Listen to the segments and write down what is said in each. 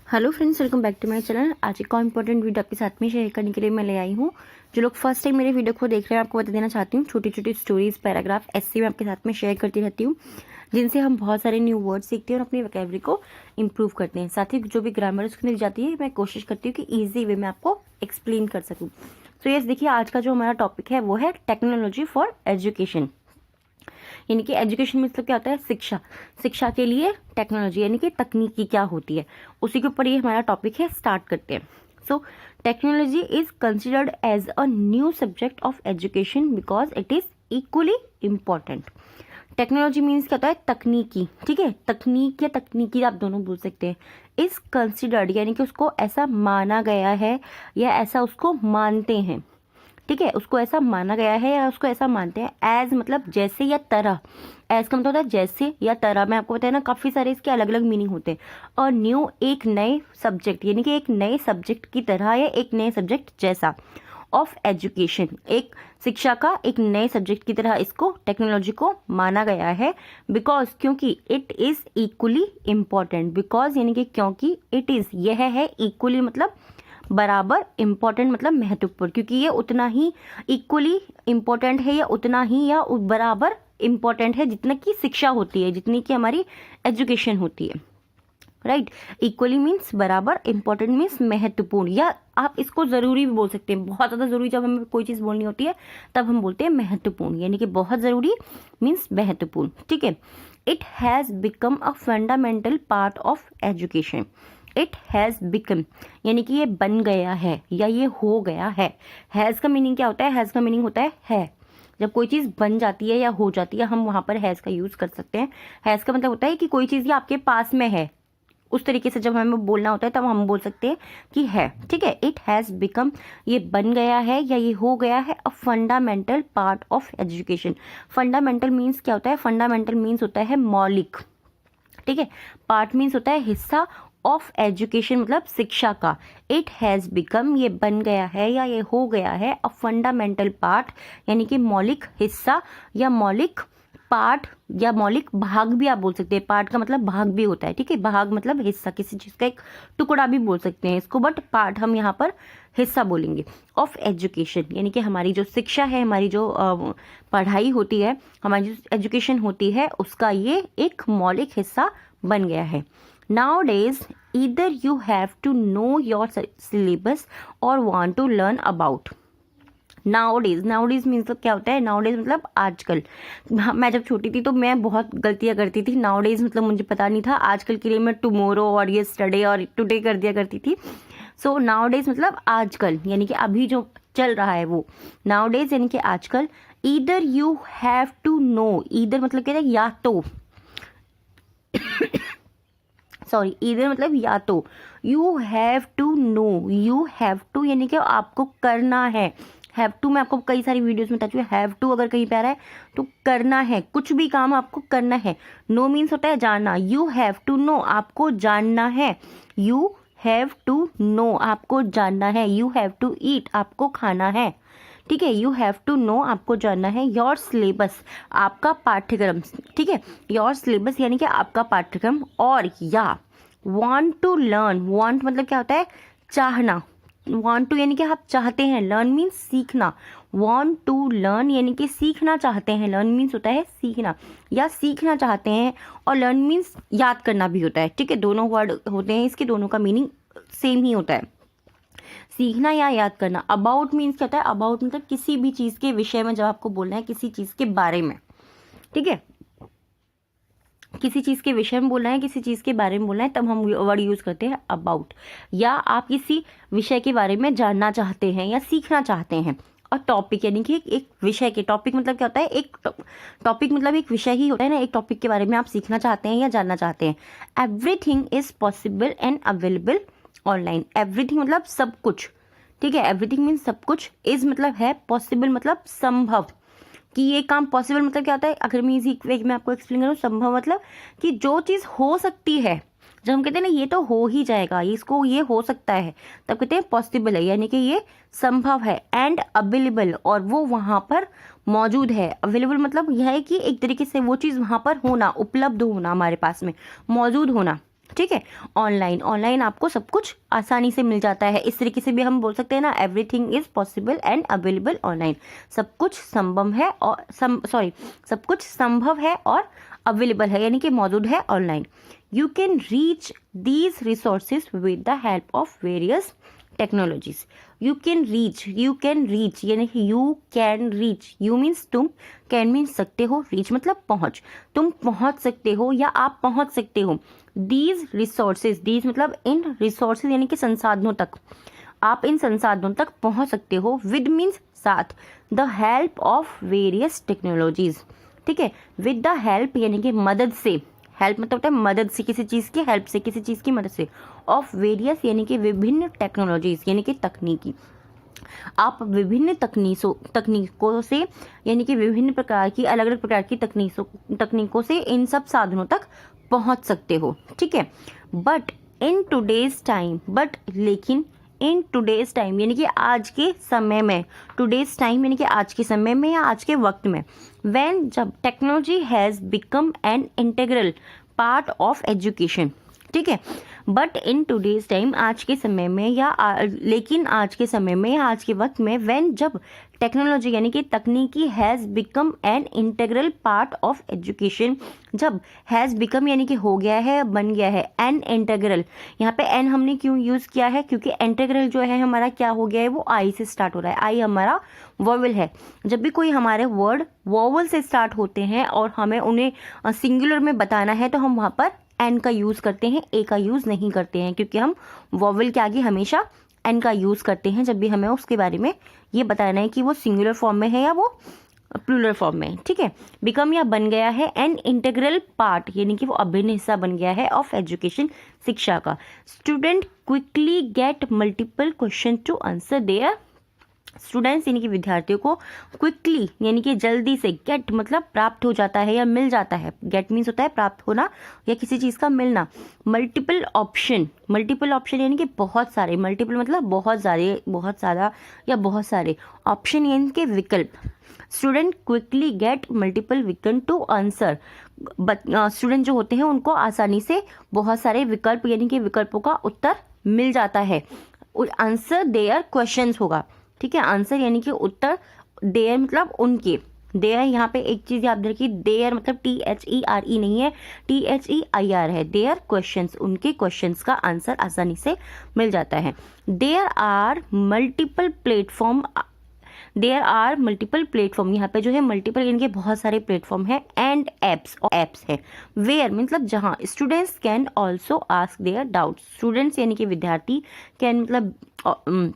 Hello friends, welcome back to my channel. आज एक और इंपॉर्टेंट वीडियो आपके साथ में शेयर करने के लिए मैं ले आई हूँ। जो लोग फर्स्ट टाइम मेरे वीडियो को देख रहे हैं, आपको बता देना चाहती हूँ, छोटी छोटी स्टोरीज, पैराग्राफ ऐसे मैं आपके साथ में शेयर करती रहती हूँ, जिनसे हम बहुत सारे न्यू वर्ड सीखते हैं और अपनी वोकैबुलरी को इम्प्रूव करते हैं। साथ ही जो भी ग्रामर उसको मिल जाती है, मैं कोशिश करती हूँ कि ईजी वे में आपको एक्सप्लेन कर सकूँ। तो यस, देखिए आज का जो हमारा टॉपिक है वो है टेक्नोलॉजी फॉर एजुकेशन। यानी कि एजुकेशन में मतलब क्या होता है, शिक्षा के लिए टेक्नोलॉजी यानी कि तकनीकी क्या होती है, उसी के ऊपर ये हमारा टॉपिक है। स्टार्ट करते हैं। So technology is considered as a new subject of education because it is equally important. Technology means क्या होता है, तकनीकी। ठीक है, तकनीक या तकनीकी आप दोनों बोल सकते हैं। इज कंसिडर्ड यानी कि उसको ऐसा माना गया है या ऐसा उसको मानते हैं। ठीक है, उसको ऐसा माना गया है या उसको ऐसा मानते हैं। एज मतलब जैसे या तरह। एज का मतलब होता है जैसे या तरह। मैं आपको बताया ना, काफ़ी सारे इसके अलग अलग मीनिंग होते हैं। और न्यू एक नए सब्जेक्ट यानी कि एक नए सब्जेक्ट की तरह या एक नए सब्जेक्ट जैसा। ऑफ एजुकेशन, एक शिक्षा का एक नए सब्जेक्ट की तरह इसको टेक्नोलॉजी को माना गया है। बिकॉज क्योंकि it is equally important. Because यानी कि क्योंकि इट इज़ यह है, इक्वली मतलब बराबर, इम्पॉर्टेंट मतलब महत्वपूर्ण, क्योंकि ये उतना ही इक्वली इम्पॉर्टेंट है या उतना ही या बराबर इम्पॉर्टेंट है जितना की शिक्षा होती है, जितनी की हमारी एजुकेशन होती है। राइट, इक्वली मीन्स बराबर, इम्पॉर्टेंट मीन्स महत्वपूर्ण, या आप इसको ज़रूरी भी बोल सकते हैं। बहुत ज़्यादा ज़रूरी जब हमें कोई चीज़ बोलनी होती है तब हम बोलते हैं महत्वपूर्ण, यानी कि बहुत ज़रूरी मीन्स महत्वपूर्ण। ठीक है, it has become a fundamental part of education. It has become यानी कि ये बन गया है या ये हो गया है। हैज़ का मीनिंग क्या होता है? हैज़ का मीनिंग होता है। जब कोई चीज़ बन जाती है या हो जाती है, हम वहाँ पर हैज़ का यूज़ कर सकते हैं। हैज़ का मतलब होता है कि कोई चीज़ ये आपके पास में है। उस तरीके से जब हमें बोलना होता है तब हम बोल सकते हैं कि है। ठीक है, इट हैज़ बिकम ये बन गया है या ये हो गया है a fundamental part of education. Fundamental means क्या होता है? फंडामेंटल मीन्स होता है मौलिक। ठीक है, पार्ट मीन्स होता है हिस्सा, ऑफ एजुकेशन मतलब शिक्षा का। इट हैज़ बिकम ये बन गया है या ये हो गया है अ फंडामेंटल पार्ट यानी कि मौलिक हिस्सा या मौलिक पार्ट या मौलिक भाग भी आप बोल सकते हैं। पार्ट का मतलब भाग भी होता है। ठीक है, भाग मतलब हिस्सा, किसी चीज़ का एक टुकड़ा भी बोल सकते हैं इसको, बट पार्ट हम यहाँ पर हिस्सा बोलेंगे। ऑफ एजुकेशन यानी कि हमारी जो शिक्षा है, हमारी जो पढ़ाई होती है, हमारी जो एजुकेशन होती है, उसका ये एक मौलिक हिस्सा बन गया है। Nowadays, either you have to know your syllabus or want to learn about. Nowadays means तो क्या होता है? Nowadays मतलब आजकल। मैं जब छोटी थी तो मैं बहुत गलतियाँ करती थी। Nowadays मतलब मुझे पता नहीं था, आजकल के लिए मैं tomorrow और yesterday और today कर दिया करती थी। So nowadays मतलब आजकल, यानी कि अभी जो चल रहा है वो। Nowadays यानी कि आजकल। Either you have to know, either मतलब क्या है? या तो सॉरी, ईदर मतलब या तो। You have to know, you have to यानी कि आपको करना है। हैव टू मैं आपको कई सारी वीडियोस में बता चुकी हूँ। हैव टू अगर कहीं पे आ रहा है तो करना है, कुछ भी काम आपको करना है। नो मीन्स होता है जानना। यू हैव टू नो आपको जानना है। यू हैव टू नो आपको जानना है। यू हैव टू ईट आपको खाना है। ठीक है, यू हैव टू नो आपको जानना है। योर सिलेबस आपका पाठ्यक्रम। ठीक है, योर सिलेबस यानी कि आपका पाठ्यक्रम। और या वांट टू लर्न, वांट मतलब क्या होता है? चाहना। वांट टू यानी कि आप चाहते हैं। लर्न मीन्स सीखना। वांट टू लर्न यानी कि सीखना चाहते हैं। लर्न मीन्स होता है सीखना या सीखना चाहते हैं, और लर्न मीन्स याद करना भी होता है। ठीक है, दोनों वर्ड होते हैं इसके, दोनों का मीनिंग सेम ही होता है, सीखना या याद करना। अबाउट मीन्स क्या होता है? अबाउट मतलब किसी भी चीज़ के विषय में, जब आपको बोलना है किसी चीज़ के बारे में। ठीक है, किसी चीज़ के विषय में बोलना है, किसी चीज़ के बारे में बोलना है, तब हम वर्ड यूज़ करते हैं अबाउट। या आप किसी विषय के बारे में जानना चाहते हैं या सीखना चाहते हैं। और टॉपिक यानी कि एक विषय के, टॉपिक मतलब क्या होता है? एक टॉपिक मतलब एक विषय ही होता है ना। एक टॉपिक के बारे में आप सीखना चाहते हैं या जानना चाहते हैं। Everything is possible and available online. Everything मतलब सब कुछ। ठीक है, एवरीथिंग मीन्स सब कुछ। इज मतलब है, पॉसिबल मतलब संभव, कि ये काम पॉसिबल मतलब क्या होता है? अगर मैं इजी वे में आपको एक्सप्लेन करूँ, संभव मतलब कि जो चीज़ हो सकती है, जब हम कहते हैं ना ये तो हो ही जाएगा, इसको ये हो सकता है, तब कहते हैं पॉसिबल है, यानी कि ये संभव है। एंड अवेलेबल, और वो वहाँ पर मौजूद है। अवेलेबल मतलब यह है कि एक तरीके से वो चीज़ वहाँ पर होना, उपलब्ध होना, हमारे पास में मौजूद होना। ठीक है। ऑनलाइन आपको सब कुछ आसानी से मिल जाता है। इस तरीके से भी हम बोल सकते हैं ना, everything is possible and available online. सब कुछ संभव है और सब कुछ संभव है और अवेलेबल है यानी कि मौजूद है online. You can reach these resources with the help of various technologies. You can reach यानी कि you can reach, you means तुम, कैन मीन्स सकते हो, रीच मतलब पहुंच, तुम पहुंच सकते हो या आप पहुंच सकते हो। दीज रिसोर्सेज, दीज मतलब इन रिसोर्सेज यानी कि संसाधनों तक, आप इन संसाधनों तक पहुंच सकते हो। विद मीन्स साथ, the help of various technologies, ठीक है। विद द हेल्प यानी कि मदद से, हेल्प मतलब होता है मदद से, किसी चीज़ की हेल्प से, किसी चीज़ की मदद से। ऑफ वेरियस यानी कि विभिन्न टेक्नोलॉजीज यानी कि तकनीकी, आप विभिन्न तकनीकों से यानी कि विभिन्न प्रकार की, अलग अलग प्रकार की तकनीकों से इन सब साधनों तक पहुंच सकते हो, ठीक है। But in today's time, but लेकिन, इन टुडेज टाइम यानी कि आज के समय में, टुडेज टाइम यानी कि आज के समय में या आज के वक्त में, व्हेन जब technology has become an integral part of education, ठीक है। बट इन टुडेज टाइम आज के समय में या लेकिन आज के समय में या आज के वक्त में, व्हेन जब टेक्नोलॉजी यानी कि तकनीकी has become an integral part of education, जब हैज़ बिकम यानी कि हो गया है, बन गया है, एन इंटीग्रल, यहाँ पे एन हमने क्यों यूज़ किया है, क्योंकि इंटीग्रल जो है हमारा क्या हो गया है, वो आई से स्टार्ट हो रहा है। आई हमारा वोवल है। जब भी कोई हमारे वर्ड वोवल से स्टार्ट होते हैं और हमें उन्हें सिंगुलर में बताना है तो हम वहाँ पर एन का यूज़ करते हैं, ए का यूज़ नहीं करते हैं, क्योंकि हम वोवल के आगे हमेशा एन का यूज़ करते हैं जब भी हमें उसके बारे में ये बताना है कि वो सिंगुलर फॉर्म में है या वो प्लूरल फॉर्म में, ठीक है। बिकम या बन गया है, एन इंटीग्रल पार्ट यानी कि वो अभिन्न हिस्सा बन गया है ऑफ एजुकेशन, शिक्षा का। Student quickly get multiple question to answer their, students यानी कि विद्यार्थियों को क्विकली यानी कि जल्दी से, गेट मतलब प्राप्त हो जाता है या मिल जाता है, गेट मीन्स होता है प्राप्त होना या किसी चीज़ का मिलना। मल्टीपल ऑप्शन यानी कि बहुत सारे, मल्टीपल मतलब बहुत ज़्यादा या बहुत सारे, ऑप्शन यानी कि विकल्प। स्टूडेंट क्विकली गेट मल्टीपल विकल्प टू आंसर, स्टूडेंट जो होते हैं उनको आसानी से बहुत सारे विकल्प यानी कि विकल्पों का उत्तर मिल जाता है। आंसर देयर क्वेश्चंस होगा, ठीक है। आंसर यानी कि उत्तर, देयर मतलब उनके, देयर यहाँ पे एक चीज़ याद रखिए, देयर मतलब THERE नहीं है, THEIR है। देयर क्वेश्चंस, उनके क्वेश्चंस का आंसर आसानी से मिल जाता है। देयर आर मल्टीपल प्लेटफॉर्म, यहाँ पे जो है मल्टीपल यानी कि बहुत सारे प्लेटफॉर्म है, एंड एप्स है। वेयर मतलब जहाँ, students can also ask their doubts, students यानी कि विद्यार्थी, कैन मतलब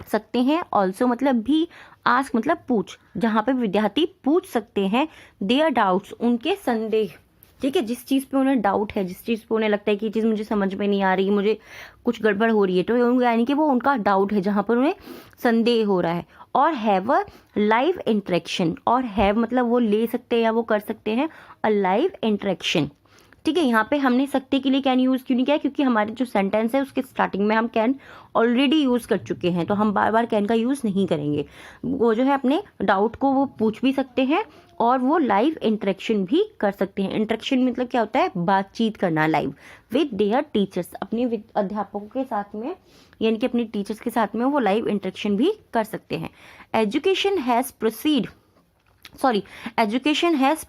सकते हैं, ऑल्सो मतलब भी, आस्क मतलब पूछ, जहाँ पे विद्यार्थी पूछ सकते हैं देयर डाउट्स, उनके संदेह, ठीक है। जिस चीज़ पे उन्हें डाउट है, जिस चीज़ पे उन्हें लगता है कि ये चीज़ मुझे समझ में नहीं आ रही, मुझे कुछ गड़बड़ हो रही है, तो यानी कि वो उनका डाउट है, जहाँ पर उन्हें संदेह हो रहा है। और हैव अ लाइव इंटरेक्शन, और हैव मतलब वो ले सकते हैं या वो कर सकते हैं अ लाइव इंटरेक्शन, ठीक है। यहाँ पे हमने सकते के लिए कैन यूज़ क्यों नहीं किया, क्योंकि हमारे जो सेंटेंस है उसके स्टार्टिंग में हम कैन ऑलरेडी यूज़ कर चुके हैं, तो हम बार बार कैन का यूज़ नहीं करेंगे। वो जो है अपने डाउट को वो पूछ भी सकते हैं और वो लाइव इंटरेक्शन भी कर सकते हैं। इंटरेक्शन मतलब क्या होता है, बातचीत करना लाइव, विद देयर टीचर्स, अपने अध्यापकों के साथ में यानी कि अपने टीचर्स के साथ में वो लाइव इंटरेक्शन भी कर सकते हैं। Education has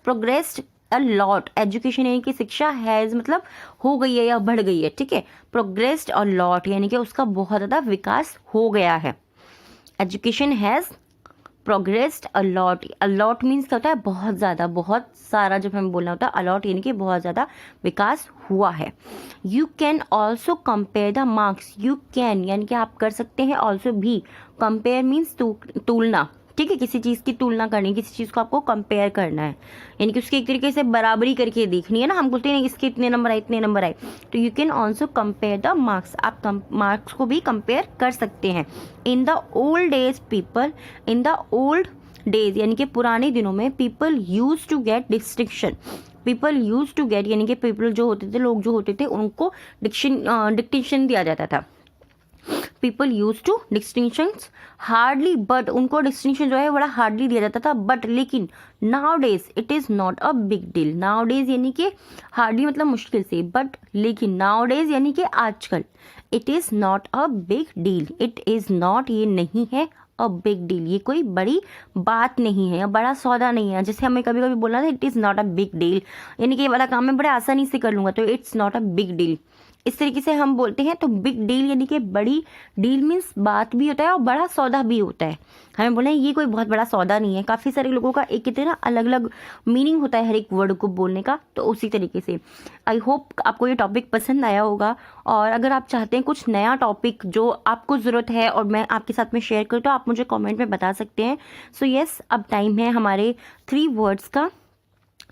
progressed a lot, education यानी कि शिक्षा, हैज़ मतलब हो गई है या बढ़ गई है, ठीक है। प्रोग्रेस्ड अ लॉट यानी कि उसका बहुत ज़्यादा विकास हो गया है। Education has progressed a lot means क्या होता है, बहुत ज़्यादा, बहुत सारा जब हमें बोलना होता है, अलॉट यानी कि बहुत ज़्यादा विकास हुआ है। You can also compare the marks, you can यानी कि आप कर सकते हैं, ऑल्सो भी, कंपेयर मीन्स तुलना, ठीक है। किसी चीज़ की तुलना करनी, किसी चीज़ को आपको कंपेयर करना है, यानी कि उसकी एक तरीके से बराबरी करके देखनी है ना, हम बोलते हैं इसके इतने नंबर आए, इतने नंबर आए, तो you can also compare the marks, आप मार्क्स को भी कंपेयर कर सकते हैं। इन द ओल्ड डेज यानी कि पुराने दिनों में, पीपल यूज टू गेट यानी कि पीपल जो होते थे, लोग जो होते थे, उनको डिक्टेशन दिया जाता था, people use to distinctions hardly, but उनको डिस्टिंक्शन जो है बड़ा हार्डली दिया जाता था, बट लेकिन nowadays it is not a big deal. Nowadays यानी कि हार्डली मतलब मुश्किल से, बट लेकिन नाउ डेज यानी कि आजकल, it is not a big deal. It is not, ये नहीं है, अ बिग डील, ये कोई बड़ी बात नहीं है या बड़ा सौदा नहीं है। जैसे हमें कभी कभी बोलना था it is not a big deal, यानी कि ये वाला काम मैं बड़े आसानी से कर लूँगा, तो it's not a big deal इस तरीके से हम बोलते हैं। तो बिग डील यानी कि बड़ी, डील मीन्स बात भी होता है और बड़ा सौदा भी होता है। हमें बोले ये कोई बहुत बड़ा सौदा नहीं है। काफ़ी सारे लोगों का एक कितने ना अलग अलग मीनिंग होता है हर एक वर्ड को बोलने का, तो उसी तरीके से आई होप आपको ये टॉपिक पसंद आया होगा। और अगर आप चाहते हैं कुछ नया टॉपिक जो आपको ज़रूरत है और मैं आपके साथ में शेयर करूँ, तो आप मुझे कॉमेंट में बता सकते हैं। सो येस, अब टाइम है हमारे 3 वर्ड्स का,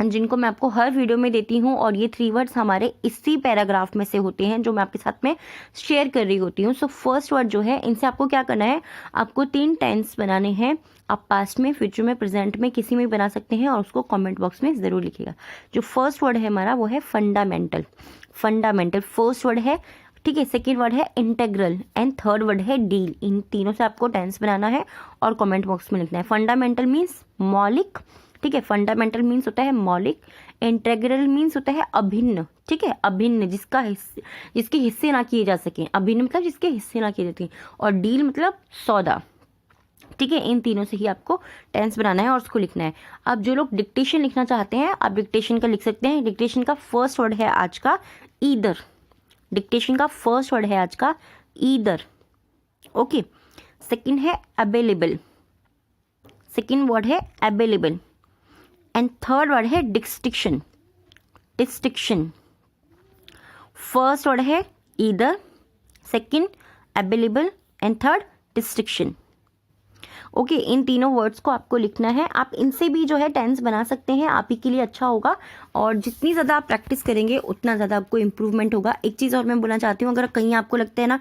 जिनको मैं आपको हर वीडियो में देती हूँ, और ये 3 वर्ड्स हमारे इसी पैराग्राफ में से होते हैं जो मैं आपके साथ में शेयर कर रही होती हूँ। सो फर्स्ट वर्ड जो है, इनसे आपको क्या करना है, आपको 3 टेंस बनाने हैं। आप पास्ट में, फ्यूचर में, प्रेजेंट में किसी में भी बना सकते हैं और उसको कमेंट बॉक्स में ज़रूर लिखिएगा। जो फर्स्ट वर्ड है हमारा वो है फंडामेंटल। फंडामेंटल फर्स्ट वर्ड है, ठीक है। सेकेंड वर्ड है इंटेग्रल एंड थर्ड वर्ड है डील। इन तीनों से आपको टेंस बनाना है और कमेंट बॉक्स में लिखना है। फंडामेंटल मीन्स मौलिक, ठीक है। फंडामेंटल मीन्स होता है मौलिक। इंटेग्रल मीन्स होता है अभिन्न, ठीक है, अभिन्न, जिसके हिस्से ना किए जा सकें। अभिन्न मतलब जिसके हिस्से ना किए जाते हैं। और डील मतलब सौदा, ठीक है। इन तीनों से ही आपको टेंस बनाना है और उसको लिखना है। अब जो लोग डिक्टेशन लिखना चाहते हैं, आप डिक्टेशन का लिख सकते हैं। डिक्टेशन का फर्स्ट वर्ड है आज का ईदर। डिक्टेशन का फर्स्ट वर्ड है आज का ईदर, ओके। सेकंड है अवेलेबल। सेकंड वर्ड है अवेलेबल एंड थर्ड वर्ड है डिस्टिक्शन। डिस्टिक्शन, फर्स्ट वर्ड है either, second available and third distinction, okay. इन तीनों वर्ड्स को आपको लिखना है। आप इनसे भी जो है टेंस बना सकते हैं, आप ही के लिए अच्छा होगा। और जितनी ज़्यादा आप प्रैक्टिस करेंगे उतना ज़्यादा आपको इम्प्रूवमेंट होगा। एक चीज़ और मैं बोलना चाहती हूँ, अगर कहीं आपको लगता है ना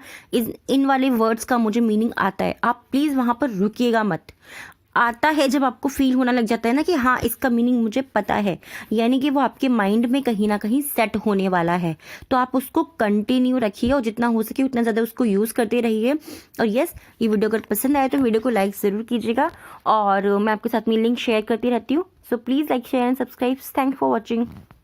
इन वाले वर्ड्स का मुझे मीनिंग आता है, आप प्लीज़ वहाँ पर रुकिएगा मत। आता है जब आपको फील होना लग जाता है ना कि हाँ इसका मीनिंग मुझे पता है, यानी कि वो आपके माइंड में कहीं ना कहीं सेट होने वाला है, तो आप उसको कंटिन्यू रखिए और जितना हो सके उतना ज़्यादा उसको यूज़ करते रहिए। और यस, ये वीडियो अगर पसंद आए तो वीडियो को लाइक ज़रूर कीजिएगा, और मैं आपके साथ में लिंक शेयर करती रहती हूँ। So please like, share and subscribe. Thanks for watching.